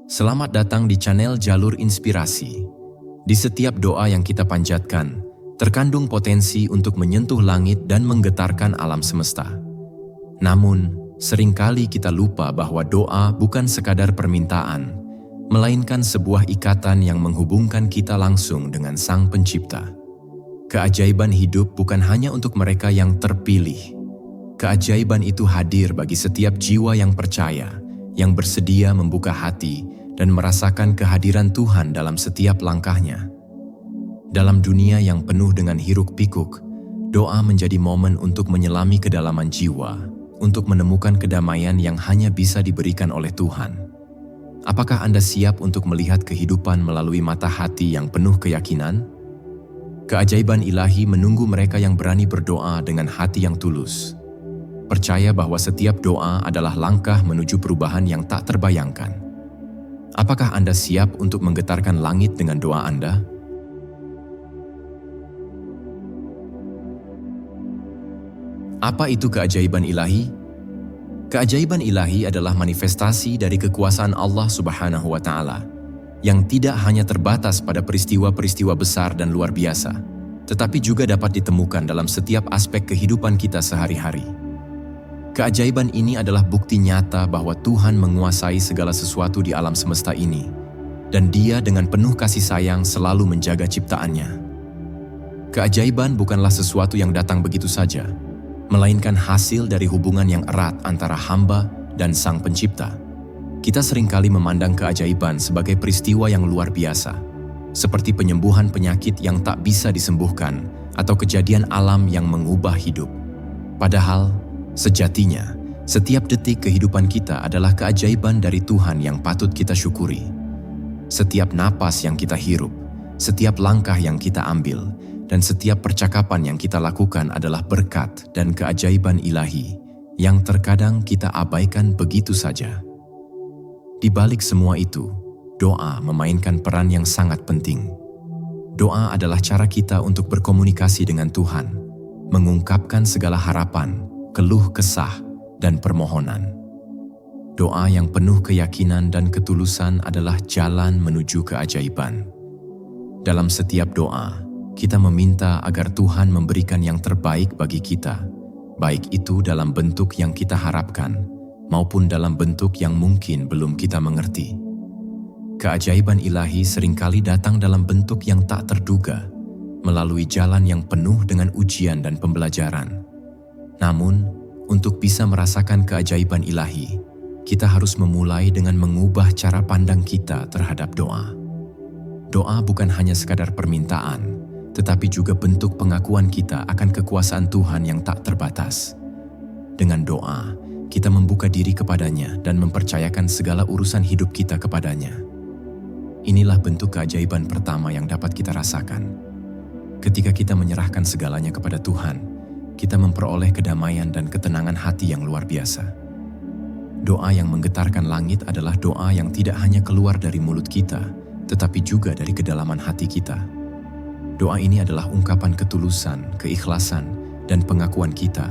Selamat datang di channel Jalur Inspirasi. Di setiap doa yang kita panjatkan, terkandung potensi untuk menyentuh langit dan menggetarkan alam semesta. Namun, seringkali kita lupa bahwa doa bukan sekadar permintaan, melainkan sebuah ikatan yang menghubungkan kita langsung dengan Sang Pencipta. Keajaiban hidup bukan hanya untuk mereka yang terpilih. Keajaiban itu hadir bagi setiap jiwa yang percaya, yang bersedia membuka hati dan merasakan kehadiran Tuhan dalam setiap langkahnya. Dalam dunia yang penuh dengan hiruk-pikuk, doa menjadi momen untuk menyelami kedalaman jiwa, untuk menemukan kedamaian yang hanya bisa diberikan oleh Tuhan. Apakah Anda siap untuk melihat kehidupan melalui mata hati yang penuh keyakinan? Keajaiban ilahi menunggu mereka yang berani berdoa dengan hati yang tulus. Percaya bahwa setiap doa adalah langkah menuju perubahan yang tak terbayangkan. Apakah Anda siap untuk menggetarkan langit dengan doa Anda? Apa itu keajaiban ilahi? Keajaiban ilahi adalah manifestasi dari kekuasaan Allah Subhanahu wa Ta'ala, yang tidak hanya terbatas pada peristiwa-peristiwa besar dan luar biasa, tetapi juga dapat ditemukan dalam setiap aspek kehidupan kita sehari-hari. Keajaiban ini adalah bukti nyata bahwa Tuhan menguasai segala sesuatu di alam semesta ini, dan Dia dengan penuh kasih sayang selalu menjaga ciptaannya. Keajaiban bukanlah sesuatu yang datang begitu saja, melainkan hasil dari hubungan yang erat antara hamba dan Sang Pencipta. Kita seringkali memandang keajaiban sebagai peristiwa yang luar biasa, seperti penyembuhan penyakit yang tak bisa disembuhkan atau kejadian alam yang mengubah hidup. Padahal, sejatinya, setiap detik kehidupan kita adalah keajaiban dari Tuhan yang patut kita syukuri. Setiap napas yang kita hirup, setiap langkah yang kita ambil, dan setiap percakapan yang kita lakukan adalah berkat dan keajaiban ilahi yang terkadang kita abaikan begitu saja. Di balik semua itu, doa memainkan peran yang sangat penting. Doa adalah cara kita untuk berkomunikasi dengan Tuhan, mengungkapkan segala harapan, keluh kesah, dan permohonan. Doa yang penuh keyakinan dan ketulusan adalah jalan menuju keajaiban. Dalam setiap doa, kita meminta agar Tuhan memberikan yang terbaik bagi kita, baik itu dalam bentuk yang kita harapkan, maupun dalam bentuk yang mungkin belum kita mengerti. Keajaiban ilahi seringkali datang dalam bentuk yang tak terduga, melalui jalan yang penuh dengan ujian dan pembelajaran. Namun, untuk bisa merasakan keajaiban ilahi, kita harus memulai dengan mengubah cara pandang kita terhadap doa. Doa bukan hanya sekadar permintaan, tetapi juga bentuk pengakuan kita akan kekuasaan Tuhan yang tak terbatas. Dengan doa, kita membuka diri kepadanya dan mempercayakan segala urusan hidup kita kepadanya. Inilah bentuk keajaiban pertama yang dapat kita rasakan. Ketika kita menyerahkan segalanya kepada Tuhan, kita memperoleh kedamaian dan ketenangan hati yang luar biasa. Doa yang menggetarkan langit adalah doa yang tidak hanya keluar dari mulut kita, tetapi juga dari kedalaman hati kita. Doa ini adalah ungkapan ketulusan, keikhlasan, dan pengakuan kita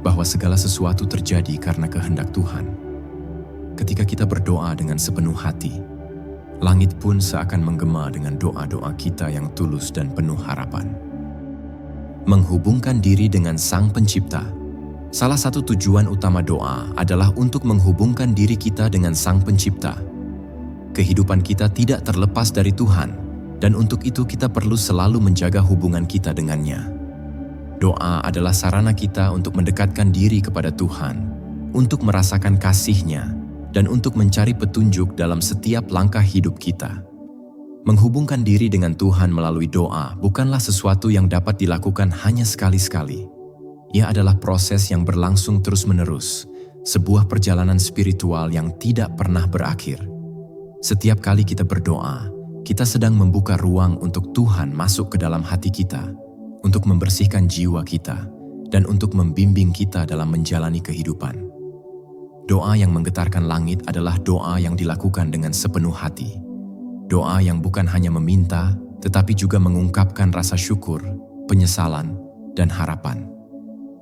bahwa segala sesuatu terjadi karena kehendak Tuhan. Ketika kita berdoa dengan sepenuh hati, langit pun seakan menggema dengan doa-doa kita yang tulus dan penuh harapan. Menghubungkan diri dengan Sang Pencipta. Salah satu tujuan utama doa adalah untuk menghubungkan diri kita dengan Sang Pencipta. Kehidupan kita tidak terlepas dari Tuhan, dan untuk itu kita perlu selalu menjaga hubungan kita dengannya. Doa adalah sarana kita untuk mendekatkan diri kepada Tuhan, untuk merasakan kasih-Nya, dan untuk mencari petunjuk dalam setiap langkah hidup kita. Menghubungkan diri dengan Tuhan melalui doa bukanlah sesuatu yang dapat dilakukan hanya sekali-sekali. Ia adalah proses yang berlangsung terus-menerus, sebuah perjalanan spiritual yang tidak pernah berakhir. Setiap kali kita berdoa, kita sedang membuka ruang untuk Tuhan masuk ke dalam hati kita, untuk membersihkan jiwa kita, dan untuk membimbing kita dalam menjalani kehidupan. Doa yang menggetarkan langit adalah doa yang dilakukan dengan sepenuh hati. Doa yang bukan hanya meminta, tetapi juga mengungkapkan rasa syukur, penyesalan, dan harapan.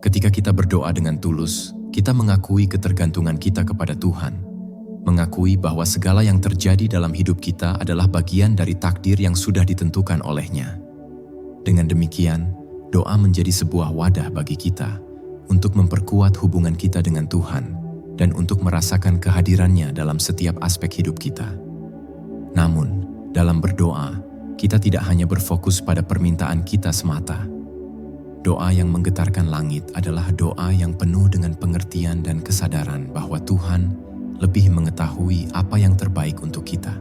Ketika kita berdoa dengan tulus, kita mengakui ketergantungan kita kepada Tuhan. mengakui bahwa segala yang terjadi dalam hidup kita adalah bagian dari takdir yang sudah ditentukan olehnya. Dengan demikian, doa menjadi sebuah wadah bagi kita untuk memperkuat hubungan kita dengan Tuhan dan untuk merasakan kehadirannya dalam setiap aspek hidup kita. Namun, dalam berdoa, kita tidak hanya berfokus pada permintaan kita semata. Doa yang menggetarkan langit adalah doa yang penuh dengan pengertian dan kesadaran bahwa Tuhan lebih mengetahui apa yang terbaik untuk kita.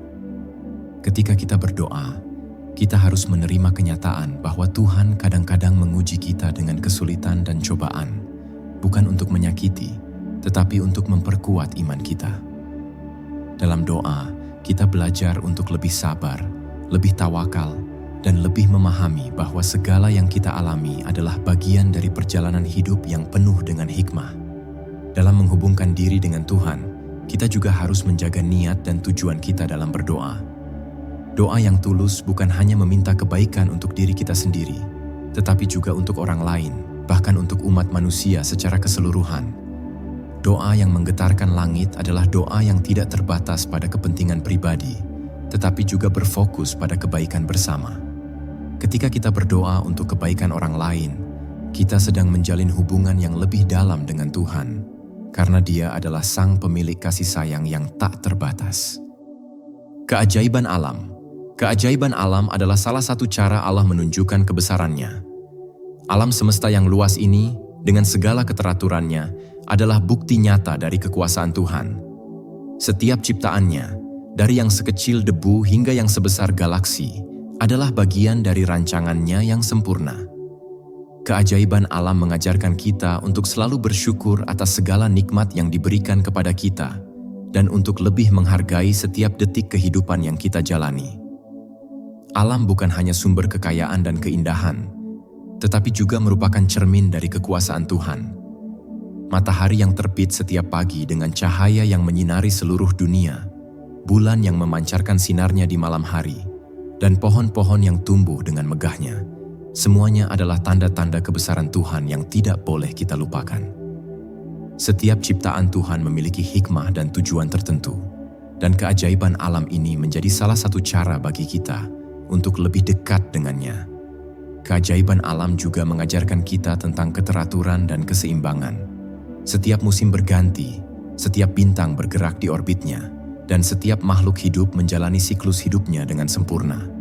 Ketika kita berdoa, kita harus menerima kenyataan bahwa Tuhan kadang-kadang menguji kita dengan kesulitan dan cobaan, bukan untuk menyakiti, tetapi untuk memperkuat iman kita. Dalam doa, kita belajar untuk lebih sabar, lebih tawakal, dan lebih memahami bahwa segala yang kita alami adalah bagian dari perjalanan hidup yang penuh dengan hikmah. Dalam menghubungkan diri dengan Tuhan, kita juga harus menjaga niat dan tujuan kita dalam berdoa. Doa yang tulus bukan hanya meminta kebaikan untuk diri kita sendiri, tetapi juga untuk orang lain, bahkan untuk umat manusia secara keseluruhan. Doa yang menggetarkan langit adalah doa yang tidak terbatas pada kepentingan pribadi, tetapi juga berfokus pada kebaikan bersama. Ketika kita berdoa untuk kebaikan orang lain, kita sedang menjalin hubungan yang lebih dalam dengan Tuhan, karena Dia adalah Sang Pemilik kasih sayang yang tak terbatas. Keajaiban alam. Keajaiban alam adalah salah satu cara Allah menunjukkan kebesaran-Nya. Alam semesta yang luas ini, dengan segala keteraturannya, adalah bukti nyata dari kekuasaan Tuhan. Setiap ciptaannya, dari yang sekecil debu hingga yang sebesar galaksi, adalah bagian dari rancangan-Nya yang sempurna. Keajaiban alam mengajarkan kita untuk selalu bersyukur atas segala nikmat yang diberikan kepada kita dan untuk lebih menghargai setiap detik kehidupan yang kita jalani. Alam bukan hanya sumber kekayaan dan keindahan, tetapi juga merupakan cermin dari kekuasaan Tuhan. Matahari yang terbit setiap pagi dengan cahaya yang menyinari seluruh dunia, bulan yang memancarkan sinarnya di malam hari, dan pohon-pohon yang tumbuh dengan megahnya. Semuanya adalah tanda-tanda kebesaran Tuhan yang tidak boleh kita lupakan. Setiap ciptaan Tuhan memiliki hikmah dan tujuan tertentu, dan keajaiban alam ini menjadi salah satu cara bagi kita untuk lebih dekat dengannya. Keajaiban alam juga mengajarkan kita tentang keteraturan dan keseimbangan. Setiap musim berganti, setiap bintang bergerak di orbitnya, dan setiap makhluk hidup menjalani siklus hidupnya dengan sempurna.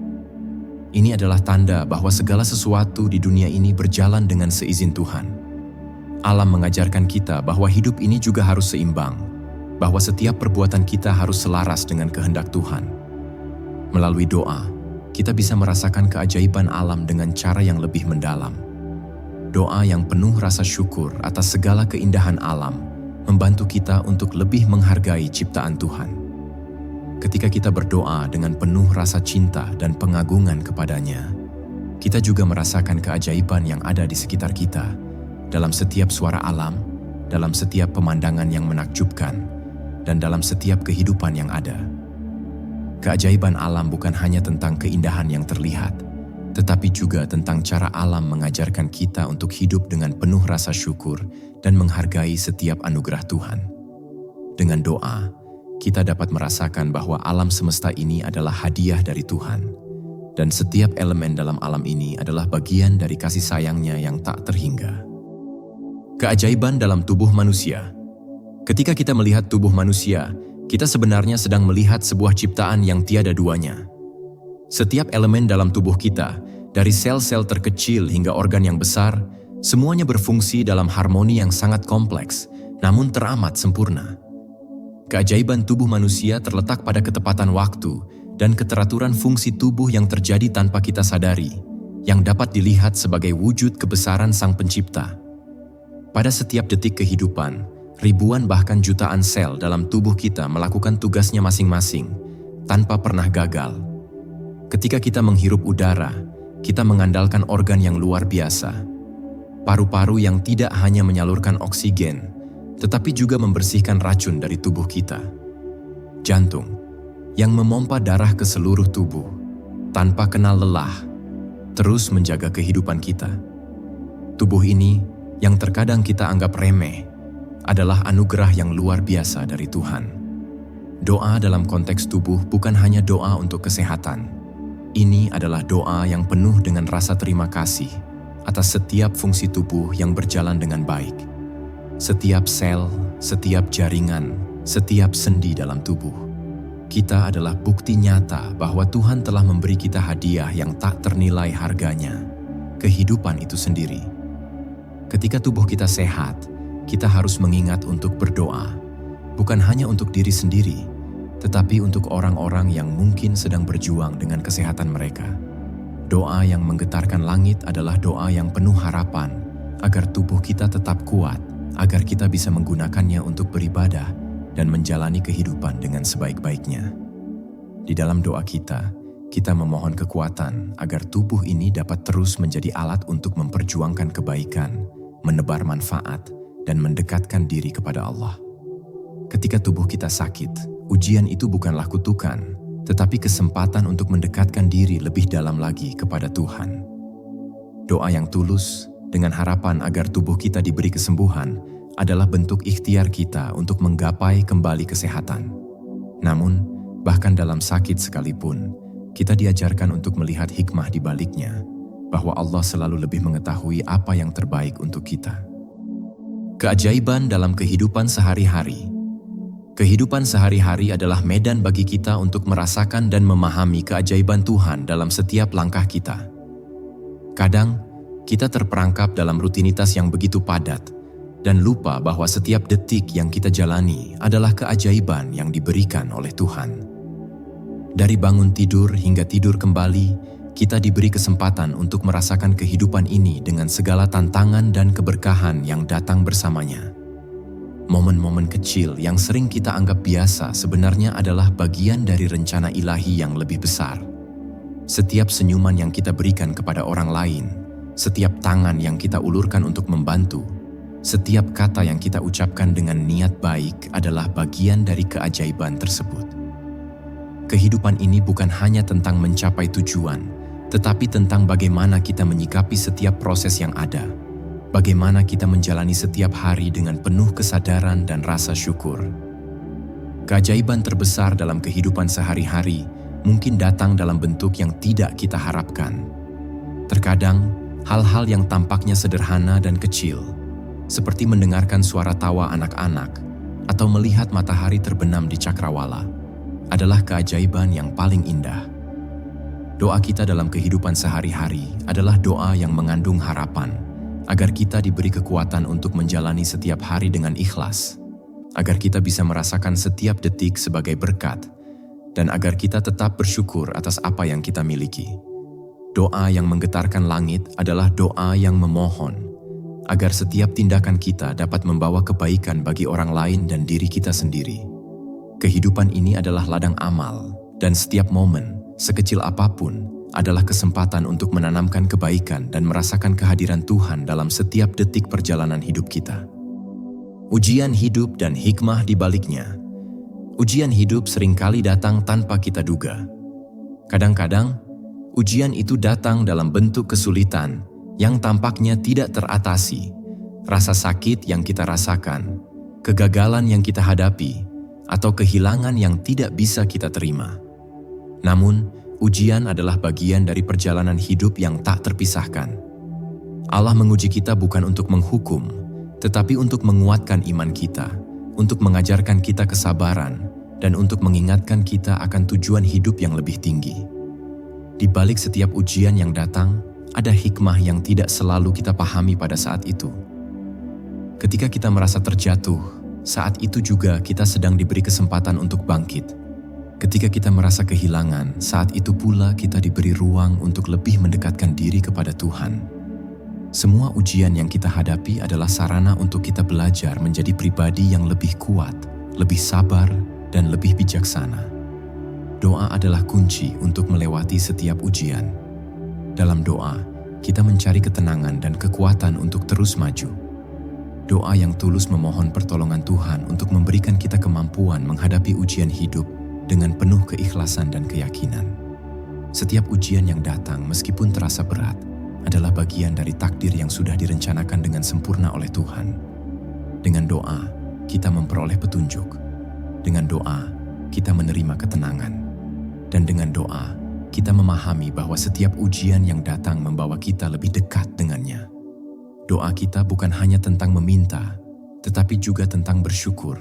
Ini adalah tanda bahwa segala sesuatu di dunia ini berjalan dengan seizin Tuhan. Alam mengajarkan kita bahwa hidup ini juga harus seimbang, bahwa setiap perbuatan kita harus selaras dengan kehendak Tuhan. Melalui doa, kita bisa merasakan keajaiban alam dengan cara yang lebih mendalam. Doa yang penuh rasa syukur atas segala keindahan alam membantu kita untuk lebih menghargai ciptaan Tuhan. Ketika kita berdoa dengan penuh rasa cinta dan pengagungan kepadanya, kita juga merasakan keajaiban yang ada di sekitar kita, dalam setiap suara alam, dalam setiap pemandangan yang menakjubkan, dan dalam setiap kehidupan yang ada. Keajaiban alam bukan hanya tentang keindahan yang terlihat, tetapi juga tentang cara alam mengajarkan kita untuk hidup dengan penuh rasa syukur dan menghargai setiap anugerah Tuhan. Dengan doa, kita dapat merasakan bahwa alam semesta ini adalah hadiah dari Tuhan, dan setiap elemen dalam alam ini adalah bagian dari kasih sayang-Nya yang tak terhingga. Keajaiban dalam tubuh manusia. Ketika kita melihat tubuh manusia, kita sebenarnya sedang melihat sebuah ciptaan yang tiada duanya. Setiap elemen dalam tubuh kita, dari sel-sel terkecil hingga organ yang besar, semuanya berfungsi dalam harmoni yang sangat kompleks, namun teramat sempurna. Keajaiban tubuh manusia terletak pada ketepatan waktu dan keteraturan fungsi tubuh yang terjadi tanpa kita sadari, yang dapat dilihat sebagai wujud kebesaran Sang Pencipta. Pada setiap detik kehidupan, ribuan bahkan jutaan sel dalam tubuh kita melakukan tugasnya masing-masing, tanpa pernah gagal. Ketika kita menghirup udara, kita mengandalkan organ yang luar biasa. Paru-paru yang tidak hanya menyalurkan oksigen, tetapi juga membersihkan racun dari tubuh kita. Jantung, yang memompa darah ke seluruh tubuh, tanpa kenal lelah, terus menjaga kehidupan kita. Tubuh ini, yang terkadang kita anggap remeh, adalah anugerah yang luar biasa dari Tuhan. Doa dalam konteks tubuh bukan hanya doa untuk kesehatan. Ini adalah doa yang penuh dengan rasa terima kasih atas setiap fungsi tubuh yang berjalan dengan baik. Setiap sel, setiap jaringan, setiap sendi dalam tubuh. Kita adalah bukti nyata bahwa Tuhan telah memberi kita hadiah yang tak ternilai harganya, kehidupan itu sendiri. Ketika tubuh kita sehat, kita harus mengingat untuk berdoa, bukan hanya untuk diri sendiri, tetapi untuk orang-orang yang mungkin sedang berjuang dengan kesehatan mereka. Doa yang menggetarkan langit adalah doa yang penuh harapan agar tubuh kita tetap kuat, agar kita bisa menggunakannya untuk beribadah dan menjalani kehidupan dengan sebaik-baiknya. Di dalam doa kita memohon kekuatan agar tubuh ini dapat terus menjadi alat untuk memperjuangkan kebaikan, menebar manfaat, dan mendekatkan diri kepada Allah. Ketika tubuh kita sakit, ujian itu bukanlah kutukan, tetapi kesempatan untuk mendekatkan diri lebih dalam lagi kepada Tuhan. Doa yang tulus, dengan harapan agar tubuh kita diberi kesembuhan, adalah bentuk ikhtiar kita untuk menggapai kembali kesehatan. Namun, bahkan dalam sakit sekalipun, kita diajarkan untuk melihat hikmah di baliknya, bahwa Allah selalu lebih mengetahui apa yang terbaik untuk kita. Keajaiban dalam kehidupan sehari-hari. Kehidupan sehari-hari adalah medan bagi kita untuk merasakan dan memahami keajaiban Tuhan dalam setiap langkah kita. Kadang, kita terperangkap dalam rutinitas yang begitu padat, dan lupa bahwa setiap detik yang kita jalani adalah keajaiban yang diberikan oleh Tuhan. Dari bangun tidur hingga tidur kembali, kita diberi kesempatan untuk merasakan kehidupan ini dengan segala tantangan dan keberkahan yang datang bersamanya. Momen-momen kecil yang sering kita anggap biasa sebenarnya adalah bagian dari rencana ilahi yang lebih besar. Setiap senyuman yang kita berikan kepada orang lain, setiap tangan yang kita ulurkan untuk membantu, setiap kata yang kita ucapkan dengan niat baik adalah bagian dari keajaiban tersebut. Kehidupan ini bukan hanya tentang mencapai tujuan, tetapi tentang bagaimana kita menyikapi setiap proses yang ada, bagaimana kita menjalani setiap hari dengan penuh kesadaran dan rasa syukur. Keajaiban terbesar dalam kehidupan sehari-hari mungkin datang dalam bentuk yang tidak kita harapkan. Terkadang, hal-hal yang tampaknya sederhana dan kecil, seperti mendengarkan suara tawa anak-anak atau melihat matahari terbenam di cakrawala, adalah keajaiban yang paling indah. Doa kita dalam kehidupan sehari-hari adalah doa yang mengandung harapan, agar kita diberi kekuatan untuk menjalani setiap hari dengan ikhlas, agar kita bisa merasakan setiap detik sebagai berkat, dan agar kita tetap bersyukur atas apa yang kita miliki. Doa yang menggetarkan langit adalah doa yang memohon agar setiap tindakan kita dapat membawa kebaikan bagi orang lain dan diri kita sendiri. Kehidupan ini adalah ladang amal, dan setiap momen, sekecil apapun, adalah kesempatan untuk menanamkan kebaikan dan merasakan kehadiran Tuhan dalam setiap detik perjalanan hidup kita. Ujian hidup dan hikmah di baliknya. Ujian hidup seringkali datang tanpa kita duga. Kadang-kadang, ujian itu datang dalam bentuk kesulitan yang tampaknya tidak teratasi, rasa sakit yang kita rasakan, kegagalan yang kita hadapi, atau kehilangan yang tidak bisa kita terima. Namun, ujian adalah bagian dari perjalanan hidup yang tak terpisahkan. Allah menguji kita bukan untuk menghukum, tetapi untuk menguatkan iman kita, untuk mengajarkan kita kesabaran, dan untuk mengingatkan kita akan tujuan hidup yang lebih tinggi. Di balik setiap ujian yang datang, ada hikmah yang tidak selalu kita pahami pada saat itu. Ketika kita merasa terjatuh, saat itu juga kita sedang diberi kesempatan untuk bangkit. Ketika kita merasa kehilangan, saat itu pula kita diberi ruang untuk lebih mendekatkan diri kepada Tuhan. Semua ujian yang kita hadapi adalah sarana untuk kita belajar menjadi pribadi yang lebih kuat, lebih sabar, dan lebih bijaksana. Doa adalah kunci untuk melewati setiap ujian. Dalam doa, kita mencari ketenangan dan kekuatan untuk terus maju. Doa yang tulus memohon pertolongan Tuhan untuk memberikan kita kemampuan menghadapi ujian hidup dengan penuh keikhlasan dan keyakinan. Setiap ujian yang datang meskipun terasa berat adalah bagian dari takdir yang sudah direncanakan dengan sempurna oleh Tuhan. Dengan doa, kita memperoleh petunjuk. Dengan doa, kita menerima ketenangan. Dan dengan doa, kita memahami bahwa setiap ujian yang datang membawa kita lebih dekat dengannya. Doa kita bukan hanya tentang meminta, tetapi juga tentang bersyukur,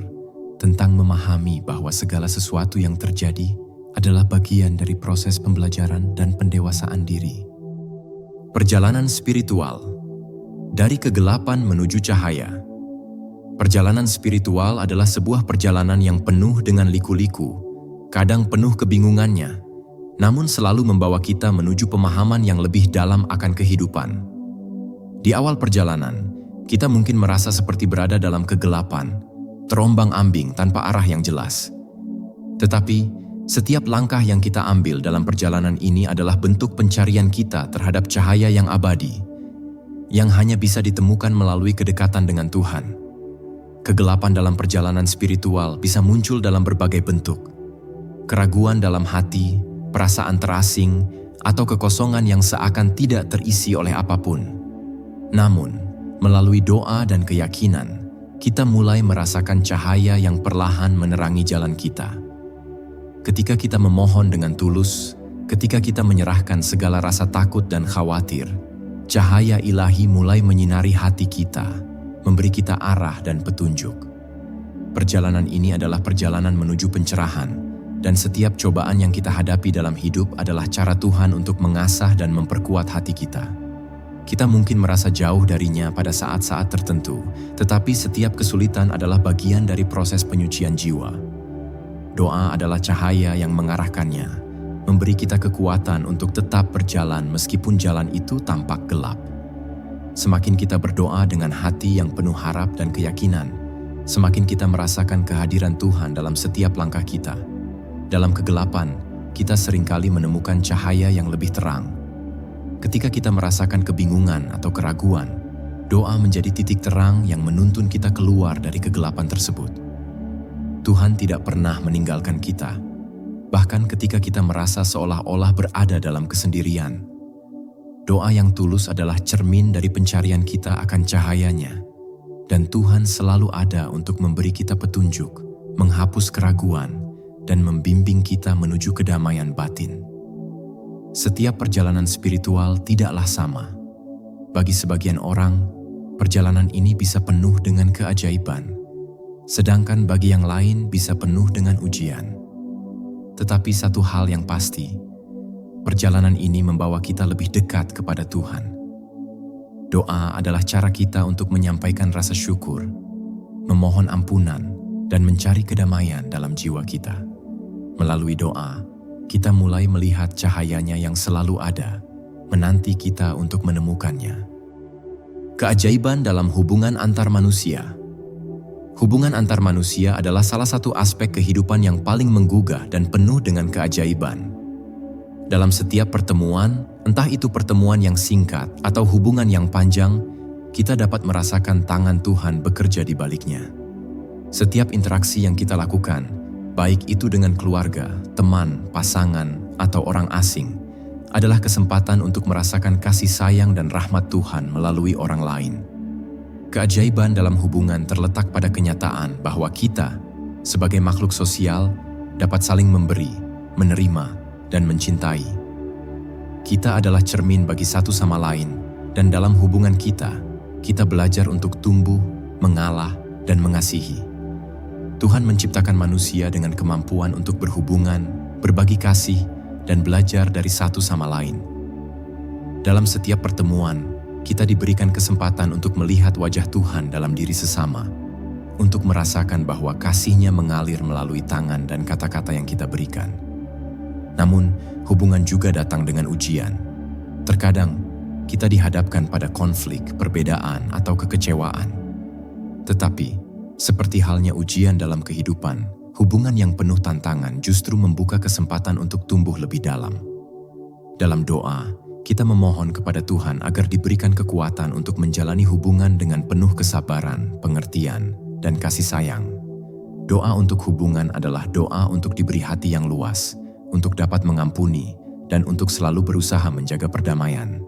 tentang memahami bahwa segala sesuatu yang terjadi adalah bagian dari proses pembelajaran dan pendewasaan diri. Perjalanan spiritual dari kegelapan menuju cahaya. Perjalanan spiritual adalah sebuah perjalanan yang penuh dengan liku-liku, kadang penuh kebingungannya, namun selalu membawa kita menuju pemahaman yang lebih dalam akan kehidupan. Di awal perjalanan, kita mungkin merasa seperti berada dalam kegelapan, terombang-ambing tanpa arah yang jelas. Tetapi, setiap langkah yang kita ambil dalam perjalanan ini adalah bentuk pencarian kita terhadap cahaya yang abadi, yang hanya bisa ditemukan melalui kedekatan dengan Tuhan. Kegelapan dalam perjalanan spiritual bisa muncul dalam berbagai bentuk. Keraguan dalam hati, perasaan terasing, atau kekosongan yang seakan tidak terisi oleh apapun. Namun, melalui doa dan keyakinan, kita mulai merasakan cahaya yang perlahan menerangi jalan kita. Ketika kita memohon dengan tulus, ketika kita menyerahkan segala rasa takut dan khawatir, cahaya ilahi mulai menyinari hati kita, memberi kita arah dan petunjuk. Perjalanan ini adalah perjalanan menuju pencerahan, dan setiap cobaan yang kita hadapi dalam hidup adalah cara Tuhan untuk mengasah dan memperkuat hati kita. Kita mungkin merasa jauh darinya pada saat-saat tertentu, tetapi setiap kesulitan adalah bagian dari proses penyucian jiwa. Doa adalah cahaya yang mengarahkannya, memberi kita kekuatan untuk tetap berjalan meskipun jalan itu tampak gelap. Semakin kita berdoa dengan hati yang penuh harap dan keyakinan, semakin kita merasakan kehadiran Tuhan dalam setiap langkah kita. Dalam kegelapan, kita seringkali menemukan cahaya yang lebih terang. Ketika kita merasakan kebingungan atau keraguan, doa menjadi titik terang yang menuntun kita keluar dari kegelapan tersebut. Tuhan tidak pernah meninggalkan kita, bahkan ketika kita merasa seolah-olah berada dalam kesendirian. Doa yang tulus adalah cermin dari pencarian kita akan cahayanya, dan Tuhan selalu ada untuk memberi kita petunjuk, menghapus keraguan, dan membimbing kita menuju kedamaian batin. Setiap perjalanan spiritual tidaklah sama. Bagi sebagian orang, perjalanan ini bisa penuh dengan keajaiban, sedangkan bagi yang lain bisa penuh dengan ujian. Tetapi satu hal yang pasti, perjalanan ini membawa kita lebih dekat kepada Tuhan. Doa adalah cara kita untuk menyampaikan rasa syukur, memohon ampunan, dan mencari kedamaian dalam jiwa kita. Melalui doa, kita mulai melihat cahayanya yang selalu ada, menanti kita untuk menemukannya. Keajaiban dalam hubungan antar manusia. Hubungan antar manusia adalah salah satu aspek kehidupan yang paling menggugah dan penuh dengan keajaiban. Dalam setiap pertemuan, entah itu pertemuan yang singkat atau hubungan yang panjang, kita dapat merasakan tangan Tuhan bekerja di baliknya. Setiap interaksi yang kita lakukan, baik itu dengan keluarga, teman, pasangan, atau orang asing, adalah kesempatan untuk merasakan kasih sayang dan rahmat Tuhan melalui orang lain. Keajaiban dalam hubungan terletak pada kenyataan bahwa kita, sebagai makhluk sosial, dapat saling memberi, menerima, dan mencintai. Kita adalah cermin bagi satu sama lain, dan dalam hubungan kita belajar untuk tumbuh, mengalah, dan mengasihi. Tuhan menciptakan manusia dengan kemampuan untuk berhubungan, berbagi kasih, dan belajar dari satu sama lain. Dalam setiap pertemuan, kita diberikan kesempatan untuk melihat wajah Tuhan dalam diri sesama, untuk merasakan bahwa kasih-Nya mengalir melalui tangan dan kata-kata yang kita berikan. Namun, hubungan juga datang dengan ujian. Terkadang, kita dihadapkan pada konflik, perbedaan, atau kekecewaan. Tetapi, seperti halnya ujian dalam kehidupan, hubungan yang penuh tantangan justru membuka kesempatan untuk tumbuh lebih dalam. Dalam doa, kita memohon kepada Tuhan agar diberikan kekuatan untuk menjalani hubungan dengan penuh kesabaran, pengertian, dan kasih sayang. Doa untuk hubungan adalah doa untuk diberi hati yang luas, untuk dapat mengampuni, dan untuk selalu berusaha menjaga perdamaian.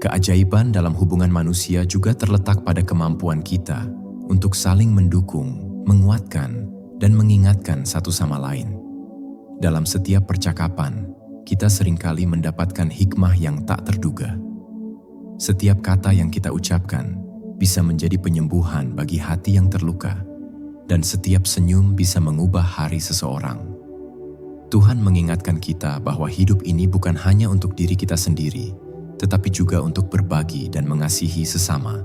Keajaiban dalam hubungan manusia juga terletak pada kemampuan kita untuk saling mendukung, menguatkan, dan mengingatkan satu sama lain. Dalam setiap percakapan, kita seringkali mendapatkan hikmah yang tak terduga. Setiap kata yang kita ucapkan bisa menjadi penyembuhan bagi hati yang terluka, dan setiap senyum bisa mengubah hari seseorang. Tuhan mengingatkan kita bahwa hidup ini bukan hanya untuk diri kita sendiri, tetapi juga untuk berbagi dan mengasihi sesama.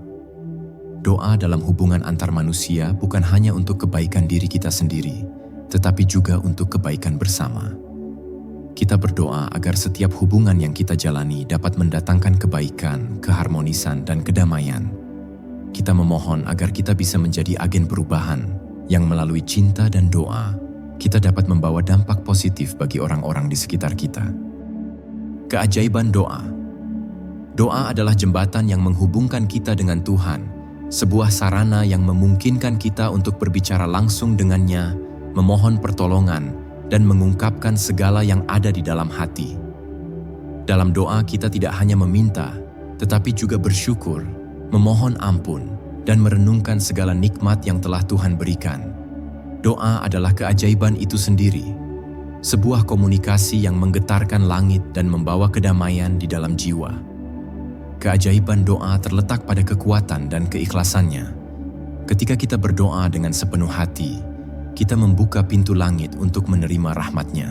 Doa dalam hubungan antar manusia bukan hanya untuk kebaikan diri kita sendiri, tetapi juga untuk kebaikan bersama. Kita berdoa agar setiap hubungan yang kita jalani dapat mendatangkan kebaikan, keharmonisan, dan kedamaian. Kita memohon agar kita bisa menjadi agen perubahan yang melalui cinta dan doa, kita dapat membawa dampak positif bagi orang-orang di sekitar kita. Keajaiban doa. Doa adalah jembatan yang menghubungkan kita dengan Tuhan, sebuah sarana yang memungkinkan kita untuk berbicara langsung dengannya, memohon pertolongan, dan mengungkapkan segala yang ada di dalam hati. Dalam doa kita tidak hanya meminta, tetapi juga bersyukur, memohon ampun, dan merenungkan segala nikmat yang telah Tuhan berikan. Doa adalah keajaiban itu sendiri, sebuah komunikasi yang menggetarkan langit dan membawa kedamaian di dalam jiwa. Keajaiban doa terletak pada kekuatan dan keikhlasannya. Ketika kita berdoa dengan sepenuh hati, kita membuka pintu langit untuk menerima rahmat-Nya.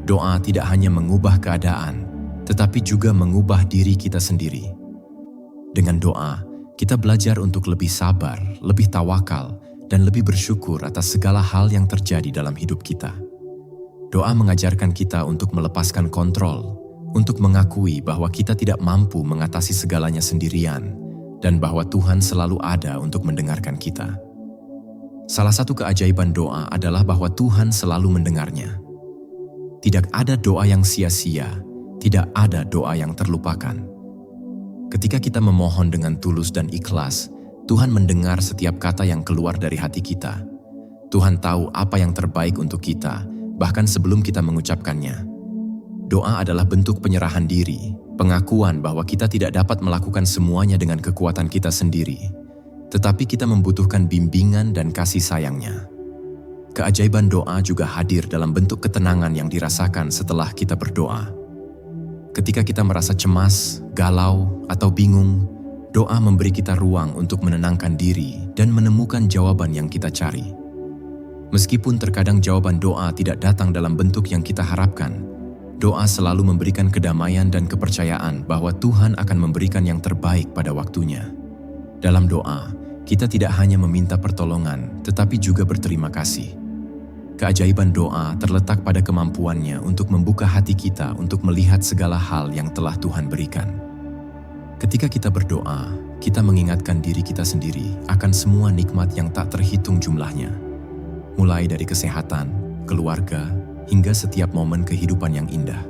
Doa tidak hanya mengubah keadaan, tetapi juga mengubah diri kita sendiri. Dengan doa, kita belajar untuk lebih sabar, lebih tawakal, dan lebih bersyukur atas segala hal yang terjadi dalam hidup kita. Doa mengajarkan kita untuk melepaskan kontrol, untuk mengakui bahwa kita tidak mampu mengatasi segalanya sendirian, dan bahwa Tuhan selalu ada untuk mendengarkan kita. Salah satu keajaiban doa adalah bahwa Tuhan selalu mendengarnya. Tidak ada doa yang sia-sia, tidak ada doa yang terlupakan. Ketika kita memohon dengan tulus dan ikhlas, Tuhan mendengar setiap kata yang keluar dari hati kita. Tuhan tahu apa yang terbaik untuk kita, bahkan sebelum kita mengucapkannya. Doa adalah bentuk penyerahan diri, pengakuan bahwa kita tidak dapat melakukan semuanya dengan kekuatan kita sendiri, tetapi kita membutuhkan bimbingan dan kasih sayang-Nya. Keajaiban doa juga hadir dalam bentuk ketenangan yang dirasakan setelah kita berdoa. Ketika kita merasa cemas, galau, atau bingung, doa memberi kita ruang untuk menenangkan diri dan menemukan jawaban yang kita cari. Meskipun terkadang jawaban doa tidak datang dalam bentuk yang kita harapkan, doa selalu memberikan kedamaian dan kepercayaan bahwa Tuhan akan memberikan yang terbaik pada waktunya. Dalam doa, kita tidak hanya meminta pertolongan, tetapi juga berterima kasih. Keajaiban doa terletak pada kemampuannya untuk membuka hati kita untuk melihat segala hal yang telah Tuhan berikan. Ketika kita berdoa, kita mengingatkan diri kita sendiri akan semua nikmat yang tak terhitung jumlahnya. Mulai dari kesehatan, keluarga, hingga setiap momen kehidupan yang indah.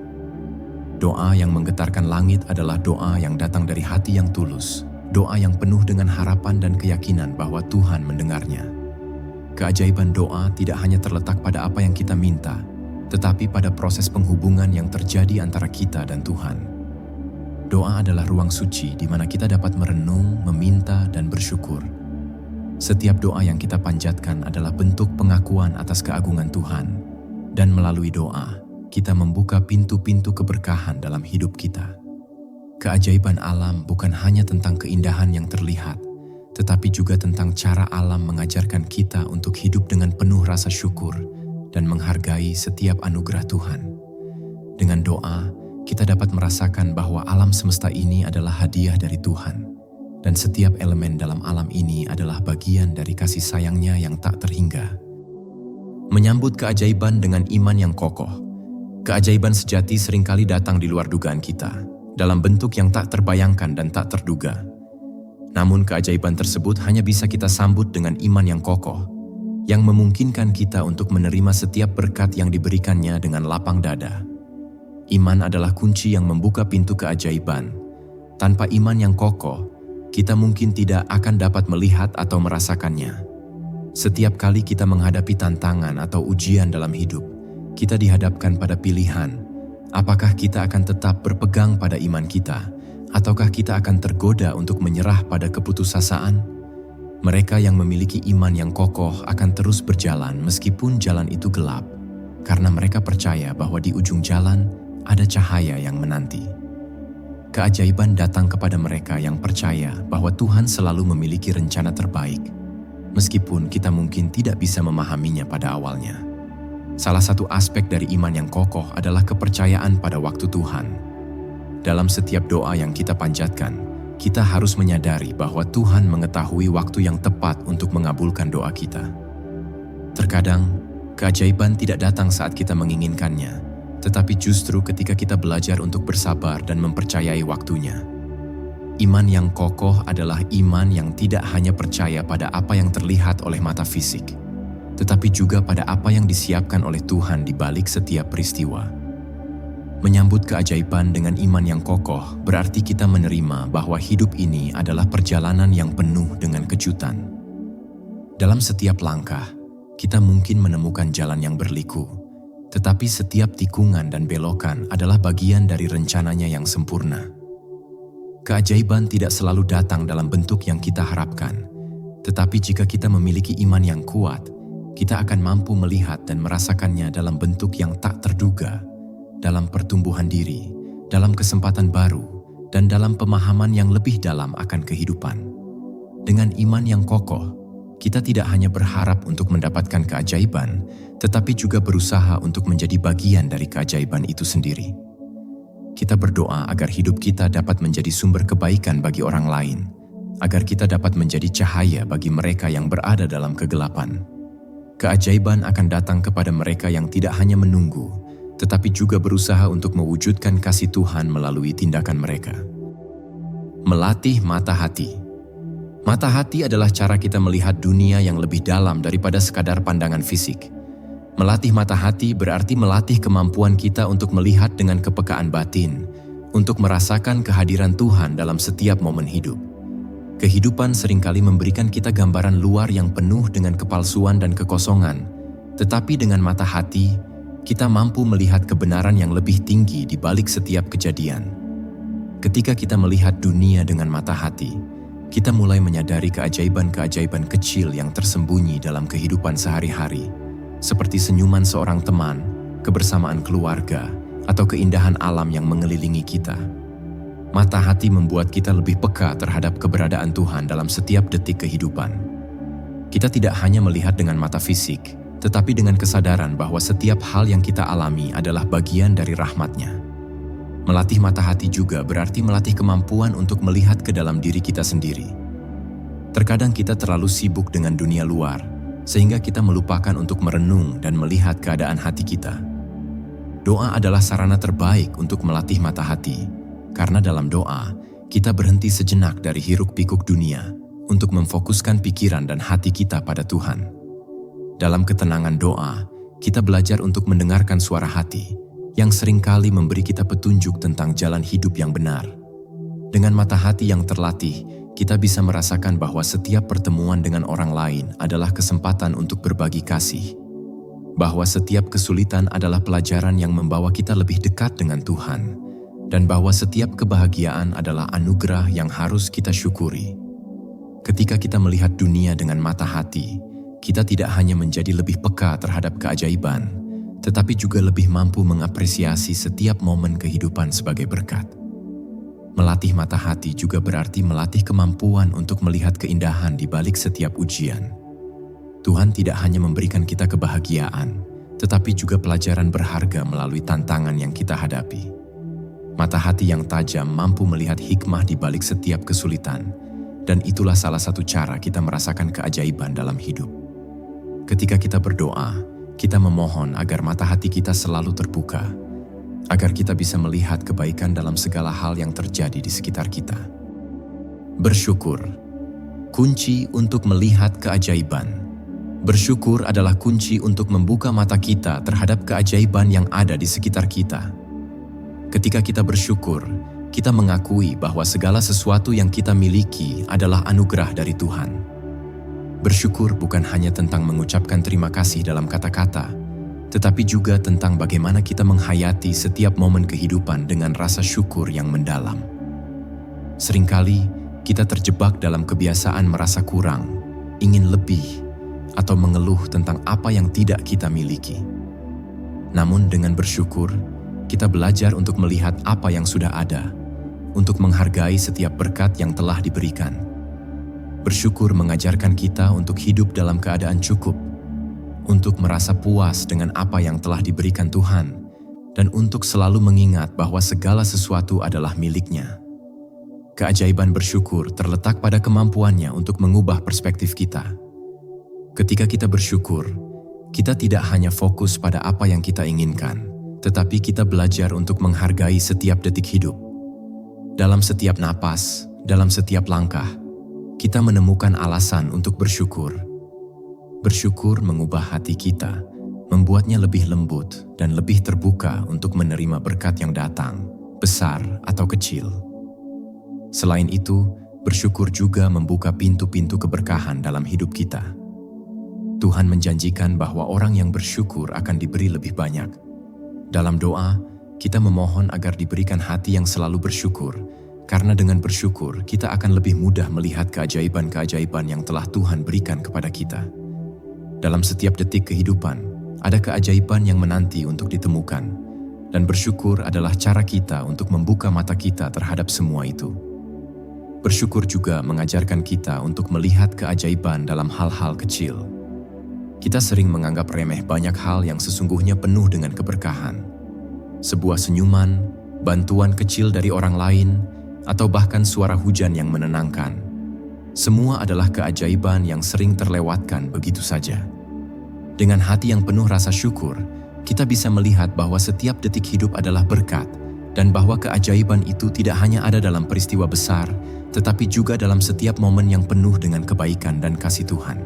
Doa yang menggetarkan langit adalah doa yang datang dari hati yang tulus, doa yang penuh dengan harapan dan keyakinan bahwa Tuhan mendengarnya. Keajaiban doa tidak hanya terletak pada apa yang kita minta, tetapi pada proses penghubungan yang terjadi antara kita dan Tuhan. Doa adalah ruang suci di mana kita dapat merenung, meminta, dan bersyukur. Setiap doa yang kita panjatkan adalah bentuk pengakuan atas keagungan Tuhan, dan melalui doa, kita membuka pintu-pintu keberkahan dalam hidup kita. Keajaiban alam bukan hanya tentang keindahan yang terlihat, tetapi juga tentang cara alam mengajarkan kita untuk hidup dengan penuh rasa syukur dan menghargai setiap anugerah Tuhan. Dengan doa, kita dapat merasakan bahwa alam semesta ini adalah hadiah dari Tuhan, dan setiap elemen dalam alam ini adalah bagian dari kasih sayang-Nya yang tak terhingga. Menyambut keajaiban dengan iman yang kokoh. Keajaiban sejati seringkali datang di luar dugaan kita, dalam bentuk yang tak terbayangkan dan tak terduga. Namun keajaiban tersebut hanya bisa kita sambut dengan iman yang kokoh, yang memungkinkan kita untuk menerima setiap berkat yang diberikannya dengan lapang dada. Iman adalah kunci yang membuka pintu keajaiban. Tanpa iman yang kokoh, kita mungkin tidak akan dapat melihat atau merasakannya. Setiap kali kita menghadapi tantangan atau ujian dalam hidup, kita dihadapkan pada pilihan. Apakah kita akan tetap berpegang pada iman kita, ataukah kita akan tergoda untuk menyerah pada keputusasaan? Mereka yang memiliki iman yang kokoh akan terus berjalan meskipun jalan itu gelap. karena mereka percaya bahwa di ujung jalan ada cahaya yang menanti. Keajaiban datang kepada mereka yang percaya bahwa Tuhan selalu memiliki rencana terbaik, meskipun kita mungkin tidak bisa memahaminya pada awalnya. Salah satu aspek dari iman yang kokoh adalah kepercayaan pada waktu Tuhan. Dalam setiap doa yang kita panjatkan, kita harus menyadari bahwa Tuhan mengetahui waktu yang tepat untuk mengabulkan doa kita. Terkadang, keajaiban tidak datang saat kita menginginkannya, tetapi justru ketika kita belajar untuk bersabar dan mempercayai waktunya. Iman yang kokoh adalah iman yang tidak hanya percaya pada apa yang terlihat oleh mata fisik, tetapi juga pada apa yang disiapkan oleh Tuhan di balik setiap peristiwa. Menyambut keajaiban dengan iman yang kokoh berarti kita menerima bahwa hidup ini adalah perjalanan yang penuh dengan kejutan. Dalam setiap langkah, kita mungkin menemukan jalan yang berliku, tetapi setiap tikungan dan belokan adalah bagian dari rencananya yang sempurna. Keajaiban tidak selalu datang dalam bentuk yang kita harapkan, tetapi jika kita memiliki iman yang kuat, kita akan mampu melihat dan merasakannya dalam bentuk yang tak terduga, dalam pertumbuhan diri, dalam kesempatan baru, dan dalam pemahaman yang lebih dalam akan kehidupan. Dengan iman yang kokoh, kita tidak hanya berharap untuk mendapatkan keajaiban, tetapi juga berusaha untuk menjadi bagian dari keajaiban itu sendiri. Kita berdoa agar hidup kita dapat menjadi sumber kebaikan bagi orang lain, agar kita dapat menjadi cahaya bagi mereka yang berada dalam kegelapan. Keajaiban akan datang kepada mereka yang tidak hanya menunggu, tetapi juga berusaha untuk mewujudkan kasih Tuhan melalui tindakan mereka. Melatih mata hati. Mata hati adalah cara kita melihat dunia yang lebih dalam daripada sekadar pandangan fisik. Melatih mata hati berarti melatih kemampuan kita untuk melihat dengan kepekaan batin, untuk merasakan kehadiran Tuhan dalam setiap momen hidup. Kehidupan seringkali memberikan kita gambaran luar yang penuh dengan kepalsuan dan kekosongan, tetapi dengan mata hati, kita mampu melihat kebenaran yang lebih tinggi di balik setiap kejadian. Ketika kita melihat dunia dengan mata hati, kita mulai menyadari keajaiban-keajaiban kecil yang tersembunyi dalam kehidupan sehari-hari, seperti senyuman seorang teman, kebersamaan keluarga, atau keindahan alam yang mengelilingi kita. Mata hati membuat kita lebih peka terhadap keberadaan Tuhan dalam setiap detik kehidupan. Kita tidak hanya melihat dengan mata fisik, tetapi dengan kesadaran bahwa setiap hal yang kita alami adalah bagian dari rahmat-Nya. Melatih mata hati juga berarti melatih kemampuan untuk melihat ke dalam diri kita sendiri. Terkadang kita terlalu sibuk dengan dunia luar, sehingga kita melupakan untuk merenung dan melihat keadaan hati kita. Doa adalah sarana terbaik untuk melatih mata hati, karena dalam doa, kita berhenti sejenak dari hiruk-pikuk dunia untuk memfokuskan pikiran dan hati kita pada Tuhan. Dalam ketenangan doa, kita belajar untuk mendengarkan suara hati, yang seringkali memberi kita petunjuk tentang jalan hidup yang benar. Dengan mata hati yang terlatih, kita bisa merasakan bahwa setiap pertemuan dengan orang lain adalah kesempatan untuk berbagi kasih. Bahwa setiap kesulitan adalah pelajaran yang membawa kita lebih dekat dengan Tuhan. Dan bahwa setiap kebahagiaan adalah anugerah yang harus kita syukuri. Ketika kita melihat dunia dengan mata hati, kita tidak hanya menjadi lebih peka terhadap keajaiban, tetapi juga lebih mampu mengapresiasi setiap momen kehidupan sebagai berkat. Melatih mata hati juga berarti melatih kemampuan untuk melihat keindahan di balik setiap ujian. Tuhan tidak hanya memberikan kita kebahagiaan, tetapi juga pelajaran berharga melalui tantangan yang kita hadapi. Mata hati yang tajam mampu melihat hikmah di balik setiap kesulitan, dan itulah salah satu cara kita merasakan keajaiban dalam hidup. Ketika kita berdoa, kita memohon agar mata hati kita selalu terbuka, agar kita bisa melihat kebaikan dalam segala hal yang terjadi di sekitar kita. Bersyukur, kunci untuk melihat keajaiban. Bersyukur adalah kunci untuk membuka mata kita terhadap keajaiban yang ada di sekitar kita. Ketika kita bersyukur, kita mengakui bahwa segala sesuatu yang kita miliki adalah anugerah dari Tuhan. Bersyukur bukan hanya tentang mengucapkan terima kasih dalam kata-kata, tetapi juga tentang bagaimana kita menghayati setiap momen kehidupan dengan rasa syukur yang mendalam. Seringkali kita terjebak dalam kebiasaan merasa kurang, ingin lebih, atau mengeluh tentang apa yang tidak kita miliki. Namun dengan bersyukur, kita belajar untuk melihat apa yang sudah ada, untuk menghargai setiap berkat yang telah diberikan. Bersyukur mengajarkan kita untuk hidup dalam keadaan cukup, untuk merasa puas dengan apa yang telah diberikan Tuhan, dan untuk selalu mengingat bahwa segala sesuatu adalah milik-Nya. Keajaiban bersyukur terletak pada kemampuannya untuk mengubah perspektif kita. Ketika kita bersyukur, kita tidak hanya fokus pada apa yang kita inginkan, tetapi kita belajar untuk menghargai setiap detik hidup. Dalam setiap napas, dalam setiap langkah, kita menemukan alasan untuk bersyukur. Bersyukur mengubah hati kita, membuatnya lebih lembut dan lebih terbuka untuk menerima berkat yang datang, besar atau kecil. Selain itu, bersyukur juga membuka pintu-pintu keberkahan dalam hidup kita. Tuhan menjanjikan bahwa orang yang bersyukur akan diberi lebih banyak. Dalam doa, kita memohon agar diberikan hati yang selalu bersyukur, karena dengan bersyukur kita akan lebih mudah melihat keajaiban-keajaiban yang telah Tuhan berikan kepada kita. Dalam setiap detik kehidupan, ada keajaiban yang menanti untuk ditemukan, dan bersyukur adalah cara kita untuk membuka mata kita terhadap semua itu. Bersyukur juga mengajarkan kita untuk melihat keajaiban dalam hal-hal kecil. Kita sering menganggap remeh banyak hal yang sesungguhnya penuh dengan keberkahan. Sebuah senyuman, bantuan kecil dari orang lain, atau bahkan suara hujan yang menenangkan. Semua adalah keajaiban yang sering terlewatkan begitu saja. Dengan hati yang penuh rasa syukur, kita bisa melihat bahwa setiap detik hidup adalah berkat, dan bahwa keajaiban itu tidak hanya ada dalam peristiwa besar, tetapi juga dalam setiap momen yang penuh dengan kebaikan dan kasih Tuhan.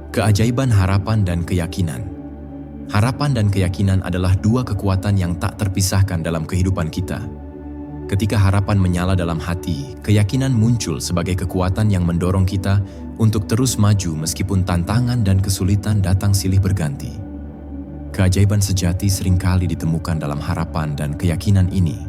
Keajaiban harapan dan keyakinan. Harapan dan keyakinan adalah dua kekuatan yang tak terpisahkan dalam kehidupan kita. Ketika harapan menyala dalam hati, keyakinan muncul sebagai kekuatan yang mendorong kita untuk terus maju meskipun tantangan dan kesulitan datang silih berganti. Keajaiban sejati seringkali ditemukan dalam harapan dan keyakinan ini.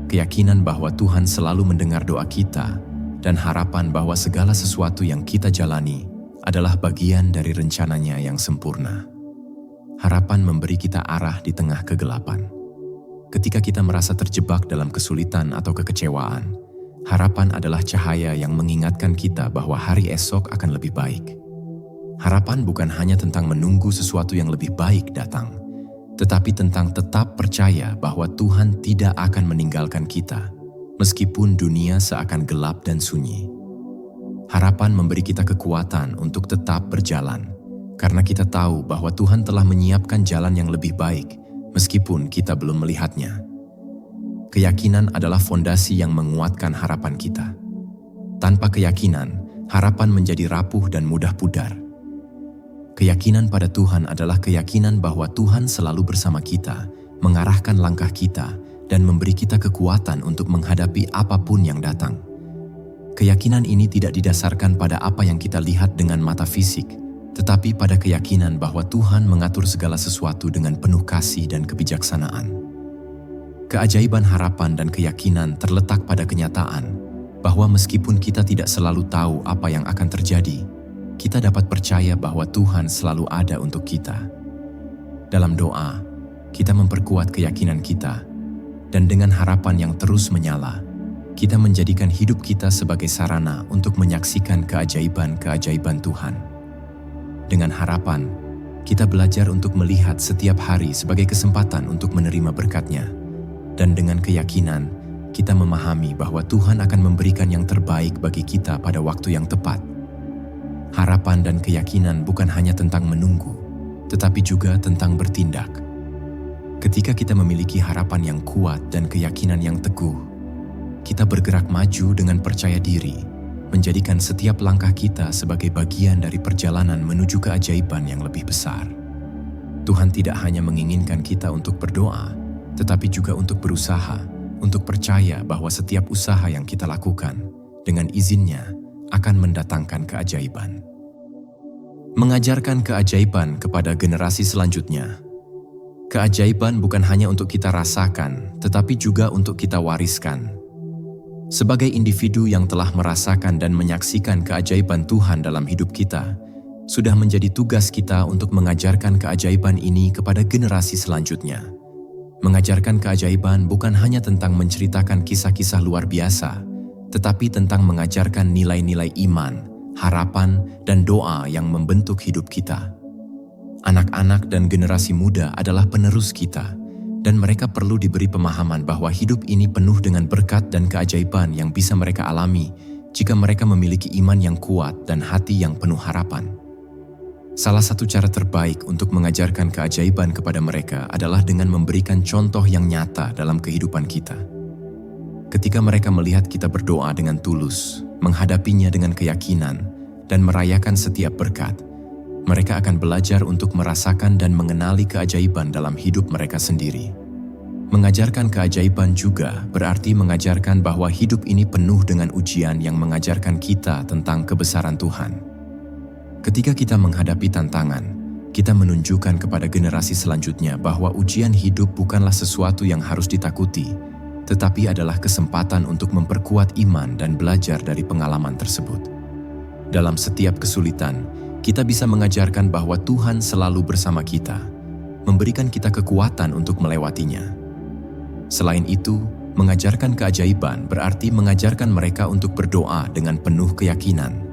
Keyakinan bahwa Tuhan selalu mendengar doa kita, dan harapan bahwa segala sesuatu yang kita jalani adalah bagian dari rencananya yang sempurna. Harapan memberi kita arah di tengah kegelapan. Ketika kita merasa terjebak dalam kesulitan atau kekecewaan, harapan adalah cahaya yang mengingatkan kita bahwa hari esok akan lebih baik. Harapan bukan hanya tentang menunggu sesuatu yang lebih baik datang, tetapi tentang tetap percaya bahwa Tuhan tidak akan meninggalkan kita, meskipun dunia seakan gelap dan sunyi. Harapan memberi kita kekuatan untuk tetap berjalan, karena kita tahu bahwa Tuhan telah menyiapkan jalan yang lebih baik, meskipun kita belum melihatnya. Keyakinan adalah fondasi yang menguatkan harapan kita. Tanpa keyakinan, harapan menjadi rapuh dan mudah pudar. Keyakinan pada Tuhan adalah keyakinan bahwa Tuhan selalu bersama kita, mengarahkan langkah kita, dan memberi kita kekuatan untuk menghadapi apapun yang datang. Keyakinan ini tidak didasarkan pada apa yang kita lihat dengan mata fisik, tetapi pada keyakinan bahwa Tuhan mengatur segala sesuatu dengan penuh kasih dan kebijaksanaan. Keajaiban harapan dan keyakinan terletak pada kenyataan bahwa meskipun kita tidak selalu tahu apa yang akan terjadi, kita dapat percaya bahwa Tuhan selalu ada untuk kita. Dalam doa, kita memperkuat keyakinan kita, dan dengan harapan yang terus menyala, kita menjadikan hidup kita sebagai sarana untuk menyaksikan keajaiban-keajaiban Tuhan. Dengan harapan, kita belajar untuk melihat setiap hari sebagai kesempatan untuk menerima berkat-Nya. Dan dengan keyakinan, kita memahami bahwa Tuhan akan memberikan yang terbaik bagi kita pada waktu yang tepat. Harapan dan keyakinan bukan hanya tentang menunggu, tetapi juga tentang bertindak. Ketika kita memiliki harapan yang kuat dan keyakinan yang teguh, kita bergerak maju dengan percaya diri, menjadikan setiap langkah kita sebagai bagian dari perjalanan menuju keajaiban yang lebih besar. Tuhan tidak hanya menginginkan kita untuk berdoa, tetapi juga untuk berusaha, untuk percaya bahwa setiap usaha yang kita lakukan, dengan izin-Nya, akan mendatangkan keajaiban. Mengajarkan keajaiban kepada generasi selanjutnya. Keajaiban bukan hanya untuk kita rasakan, tetapi juga untuk kita wariskan. Sebagai individu yang telah merasakan dan menyaksikan keajaiban Tuhan dalam hidup kita, Sudah menjadi tugas kita untuk mengajarkan keajaiban ini kepada generasi selanjutnya. Mengajarkan keajaiban bukan hanya tentang menceritakan kisah-kisah luar biasa, tetapi tentang mengajarkan nilai-nilai iman, harapan, dan doa yang membentuk hidup kita. Anak-anak dan generasi muda adalah penerus kita, dan mereka perlu diberi pemahaman bahwa hidup ini penuh dengan berkat dan keajaiban yang bisa mereka alami jika mereka memiliki iman yang kuat dan hati yang penuh harapan. Salah satu cara terbaik untuk mengajarkan keajaiban kepada mereka adalah dengan memberikan contoh yang nyata dalam kehidupan kita. Ketika mereka melihat kita berdoa dengan tulus, menghadapinya dengan keyakinan, dan merayakan setiap berkat, mereka akan belajar untuk merasakan dan mengenali keajaiban dalam hidup mereka sendiri. Mengajarkan keajaiban juga berarti mengajarkan bahwa hidup ini penuh dengan ujian yang mengajarkan kita tentang kebesaran Tuhan. Ketika kita menghadapi tantangan, kita menunjukkan kepada generasi selanjutnya bahwa ujian hidup bukanlah sesuatu yang harus ditakuti, tetapi adalah kesempatan untuk memperkuat iman dan belajar dari pengalaman tersebut. Dalam setiap kesulitan, kita bisa mengajarkan bahwa Tuhan selalu bersama kita, memberikan kita kekuatan untuk melewatinya. Selain itu, mengajarkan keajaiban berarti mengajarkan mereka untuk berdoa dengan penuh keyakinan.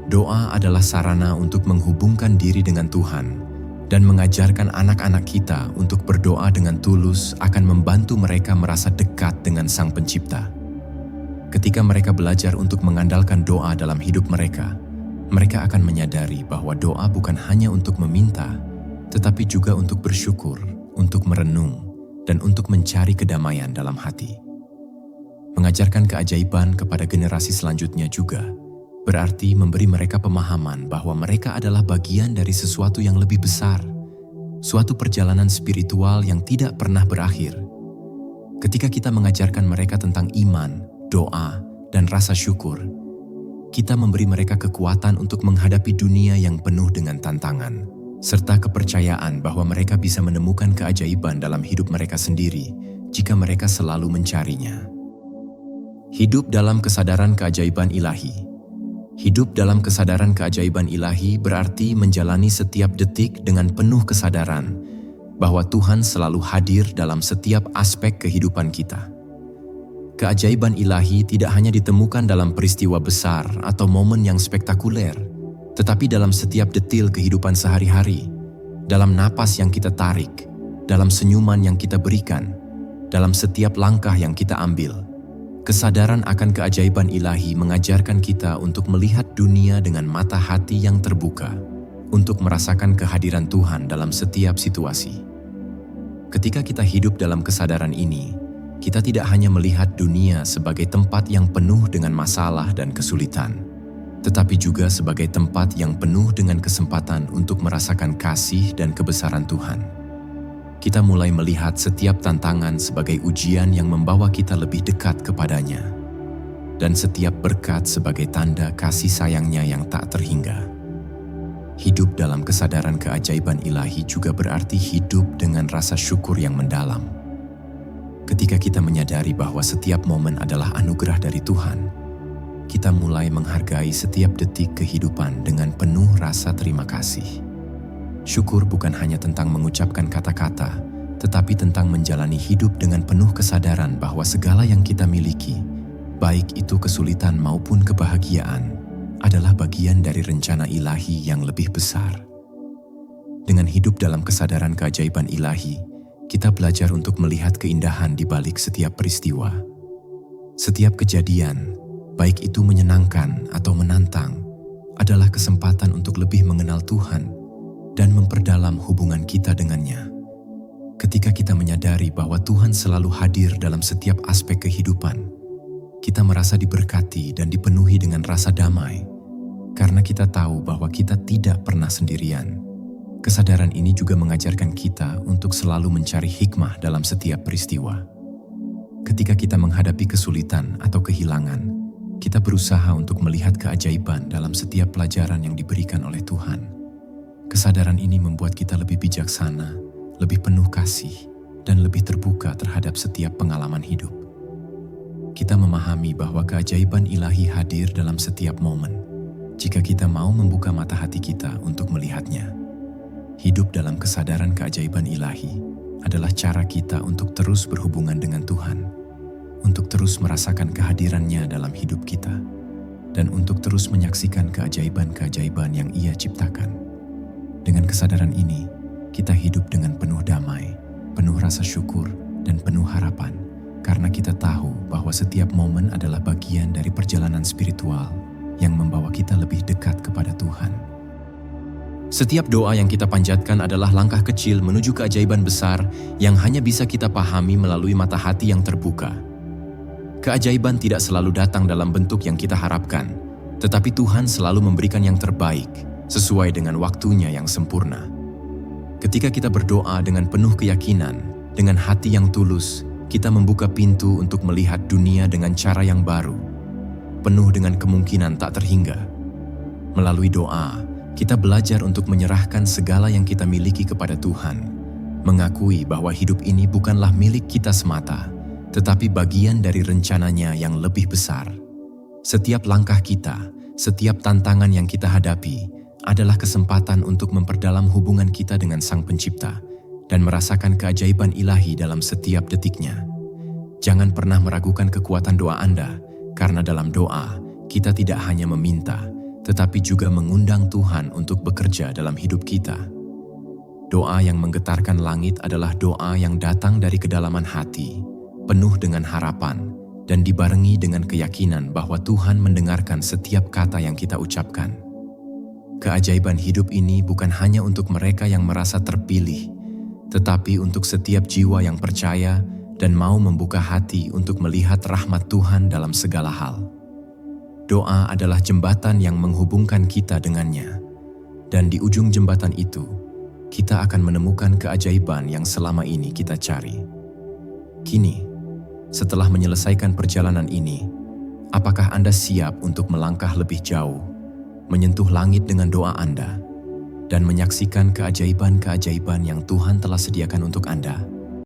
Doa adalah sarana untuk menghubungkan diri dengan Tuhan, dan mengajarkan anak-anak kita untuk berdoa dengan tulus akan membantu mereka merasa dekat dengan Sang Pencipta. Ketika mereka belajar untuk mengandalkan doa dalam hidup mereka, mereka akan menyadari bahwa doa bukan hanya untuk meminta, tetapi juga untuk bersyukur, untuk merenung, dan untuk mencari kedamaian dalam hati. Mengajarkan keajaiban kepada generasi selanjutnya juga berarti memberi mereka pemahaman bahwa mereka adalah bagian dari sesuatu yang lebih besar, suatu perjalanan spiritual yang tidak pernah berakhir. Ketika kita mengajarkan mereka tentang iman, doa, dan rasa syukur, kita memberi mereka kekuatan untuk menghadapi dunia yang penuh dengan tantangan, serta kepercayaan bahwa mereka bisa menemukan keajaiban dalam hidup mereka sendiri jika mereka selalu mencarinya. Hidup dalam kesadaran keajaiban ilahi. Hidup dalam kesadaran keajaiban ilahi berarti menjalani setiap detik dengan penuh kesadaran bahwa Tuhan selalu hadir dalam setiap aspek kehidupan kita. Keajaiban ilahi tidak hanya ditemukan dalam peristiwa besar atau momen yang spektakuler, tetapi dalam setiap detil kehidupan sehari-hari, dalam napas yang kita tarik, dalam senyuman yang kita berikan, dalam setiap langkah yang kita ambil. Kesadaran akan keajaiban ilahi mengajarkan kita untuk melihat dunia dengan mata hati yang terbuka, untuk merasakan kehadiran Tuhan dalam setiap situasi. Ketika kita hidup dalam kesadaran ini, kita tidak hanya melihat dunia sebagai tempat yang penuh dengan masalah dan kesulitan, tetapi juga sebagai tempat yang penuh dengan kesempatan untuk merasakan kasih dan kebesaran Tuhan. Kita mulai melihat setiap tantangan sebagai ujian yang membawa kita lebih dekat kepadanya, dan setiap berkat sebagai tanda kasih sayangnya yang tak terhingga. Hidup dalam kesadaran keajaiban ilahi juga berarti hidup dengan rasa syukur yang mendalam. Ketika kita menyadari bahwa setiap momen adalah anugerah dari Tuhan, kita mulai menghargai setiap detik kehidupan dengan penuh rasa terima kasih. Syukur bukan hanya tentang mengucapkan kata-kata, tetapi tentang menjalani hidup dengan penuh kesadaran bahwa segala yang kita miliki, baik itu kesulitan maupun kebahagiaan, adalah bagian dari rencana ilahi yang lebih besar. Dengan hidup dalam kesadaran keajaiban ilahi, kita belajar untuk melihat keindahan di balik setiap peristiwa. Setiap kejadian, baik itu menyenangkan atau menantang, adalah kesempatan untuk lebih mengenal Tuhan dan memperdalam hubungan kita dengannya. Ketika kita menyadari bahwa Tuhan selalu hadir dalam setiap aspek kehidupan, kita merasa diberkati dan dipenuhi dengan rasa damai, karena kita tahu bahwa kita tidak pernah sendirian. Kesadaran ini juga mengajarkan kita untuk selalu mencari hikmah dalam setiap peristiwa. Ketika kita menghadapi kesulitan atau kehilangan, kita berusaha untuk melihat keajaiban dalam setiap pelajaran yang diberikan oleh Tuhan. Kesadaran ini membuat kita lebih bijaksana, lebih penuh kasih, dan lebih terbuka terhadap setiap pengalaman hidup. Kita memahami bahwa keajaiban ilahi hadir dalam setiap momen, jika kita mau membuka mata hati kita untuk melihatnya. Hidup dalam kesadaran keajaiban ilahi adalah cara kita untuk terus berhubungan dengan Tuhan, untuk terus merasakan kehadirannya dalam hidup kita, dan untuk terus menyaksikan keajaiban-keajaiban yang Ia ciptakan. Dengan kesadaran ini, kita hidup dengan penuh damai, penuh rasa syukur, dan penuh harapan, karena kita tahu bahwa setiap momen adalah bagian dari perjalanan spiritual yang membawa kita lebih dekat kepada Tuhan. Setiap doa yang kita panjatkan adalah langkah kecil menuju keajaiban besar yang hanya bisa kita pahami melalui mata hati yang terbuka. Keajaiban tidak selalu datang dalam bentuk yang kita harapkan, tetapi Tuhan selalu memberikan yang terbaik sesuai dengan waktunya yang sempurna. Ketika kita berdoa dengan penuh keyakinan, dengan hati yang tulus, kita membuka pintu untuk melihat dunia dengan cara yang baru, penuh dengan kemungkinan tak terhingga. Melalui doa, kita belajar untuk menyerahkan segala yang kita miliki kepada Tuhan, mengakui bahwa hidup ini bukanlah milik kita semata, tetapi bagian dari rencananya yang lebih besar. Setiap langkah kita, setiap tantangan yang kita hadapi, adalah kesempatan untuk memperdalam hubungan kita dengan Sang Pencipta dan merasakan keajaiban ilahi dalam setiap detiknya. Jangan pernah meragukan kekuatan doa Anda, karena dalam doa, kita tidak hanya meminta, tetapi juga mengundang Tuhan untuk bekerja dalam hidup kita. Doa yang menggetarkan langit adalah doa yang datang dari kedalaman hati, penuh dengan harapan, dan dibarengi dengan keyakinan bahwa Tuhan mendengarkan setiap kata yang kita ucapkan. Keajaiban hidup ini bukan hanya untuk mereka yang merasa terpilih, tetapi untuk setiap jiwa yang percaya dan mau membuka hati untuk melihat rahmat Tuhan dalam segala hal. Doa adalah jembatan yang menghubungkan kita dengannya, dan di ujung jembatan itu, kita akan menemukan keajaiban yang selama ini kita cari. Kini, setelah menyelesaikan perjalanan ini, apakah Anda siap untuk melangkah lebih jauh, menyentuh langit dengan doa Anda, dan menyaksikan keajaiban-keajaiban yang Tuhan telah sediakan untuk Anda?